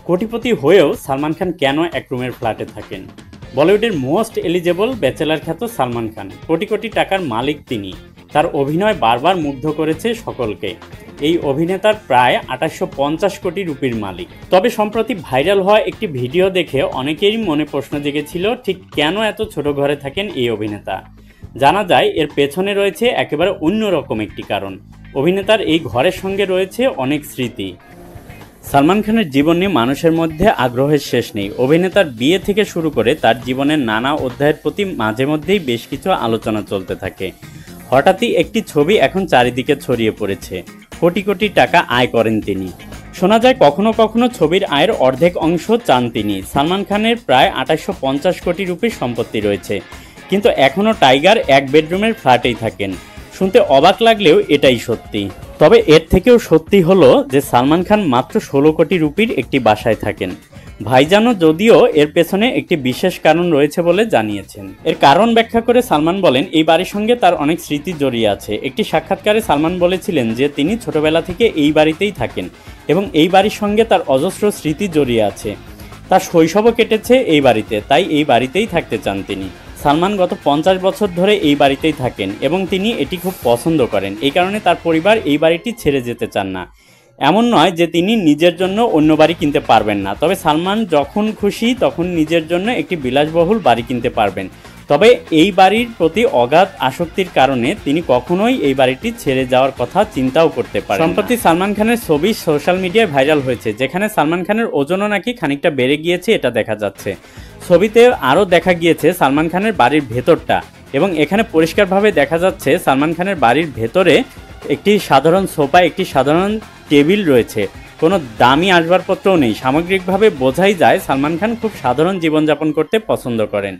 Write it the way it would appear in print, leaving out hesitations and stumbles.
কোটিপতি হয়েও সালমান খান কেন এক রুমের ফ্ল্যাটে থাকেন? বলিউডের মোস্ট এলিজেবল ব্যাচেলার খ্যাত সালমান খান কোটি কোটি টাকার মালিক তিনি। তার অভিনয় বারবার মুগ্ধ করেছে সকলকে। এই অভিনেতার প্রায় ২৮৫০ কোটি রুপির মালিক। তবে সম্প্রতি ভাইরাল হওয়া একটি ভিডিও দেখে অনেকেরই মনে প্রশ্ন জেগেছিল, ঠিক কেন এত ছোট ঘরে থাকেন এই অভিনেতা। জানা যায় এর পেছনে রয়েছে একেবারে অন্যরকম একটি কারণ। অভিনেতার এই ঘরের সঙ্গে রয়েছে অনেক স্মৃতি। সালমান খানের জীবন নিয়ে মানুষের মধ্যে আগ্রহের শেষ নেই। অভিনেতার বিয়ে থেকে শুরু করে তার জীবনের নানা অধ্যায়ের প্রতি মাঝে মধ্যেই বেশ কিছু আলোচনা চলতে থাকে। হঠাৎই একটি ছবি এখন চারিদিকে ছড়িয়ে পড়েছে। কোটি কোটি টাকা আয় করেন তিনি। শোনা যায় কখনো কখনো ছবির আয়ের অর্ধেক অংশ চান তিনি। সালমান খানের প্রায় ২৮৫০ কোটি রুপির সম্পত্তি রয়েছে, কিন্তু এখনও টাইগার এক বেডরুমের ফ্ল্যাটেই থাকেন। শুনতে অবাক লাগলেও এটাই সত্যি। তবে এর থেকেও সত্যি হলো যে সালমান খান মাত্র ১৬ কোটি রুপির একটি বাসায় থাকেন। ভাইজানও যদিও এর পেছনে একটি বিশেষ কারণ রয়েছে বলে জানিয়েছেন। এর কারণ ব্যাখ্যা করে সালমান বলেন, এই বাড়ির সঙ্গে তার অনেক স্মৃতি জড়িয়ে আছে। একটি সাক্ষাৎকারে সালমান বলেছিলেন যে তিনি ছোটবেলা থেকে এই বাড়িতেই থাকেন এবং এই বাড়ির সঙ্গে তার অজস্র স্মৃতি জড়িয়ে আছে। তার শৈশবও কেটেছে এই বাড়িতে, তাই এই বাড়িতেই থাকতে চান তিনি। সালমান গত ৫০ বছর ধরে এই বাড়িতেই থাকেন এবং তিনি এটি খুব পছন্দ করেন। এই কারণে তার পরিবার এই বাড়িটি ছেড়ে যেতে চান না। এমন নয় যে তিনি নিজের জন্য অন্য বাড়ি কিনতে পারবেন না, তবে সালমান যখন খুশি তখন নিজের জন্য একটি বিলাসবহুল বাড়ি কিনতে পারবেন। তবে এই বাড়ির প্রতি অগাধ আসক্তির কারণে তিনি কখনোই এই বাড়িটি ছেড়ে যাওয়ার কথা চিন্তাও করতে পারেন। সম্প্রতি সালমান খানের ছবি সোশ্যাল মিডিয়ায় ভাইরাল হয়েছে, যেখানে সালমান খানের ওজনও নাকি খানিকটা বেড়ে গিয়েছে এটা দেখা যাচ্ছে। ছবিতে আরও দেখা গিয়েছে সালমান খানের বাড়ির ভেতরটা, এবং এখানে পরিষ্কারভাবে দেখা যাচ্ছে সালমান খানের বাড়ির ভেতরে একটি সাধারণ সোফা, একটি সাধারণ টেবিল রয়েছে, কোনো দামি আসবাবপত্রও নেই। সামগ্রিকভাবে বোঝাই যায় সালমান খান খুব সাধারণ জীবনযাপন করতে পছন্দ করেন।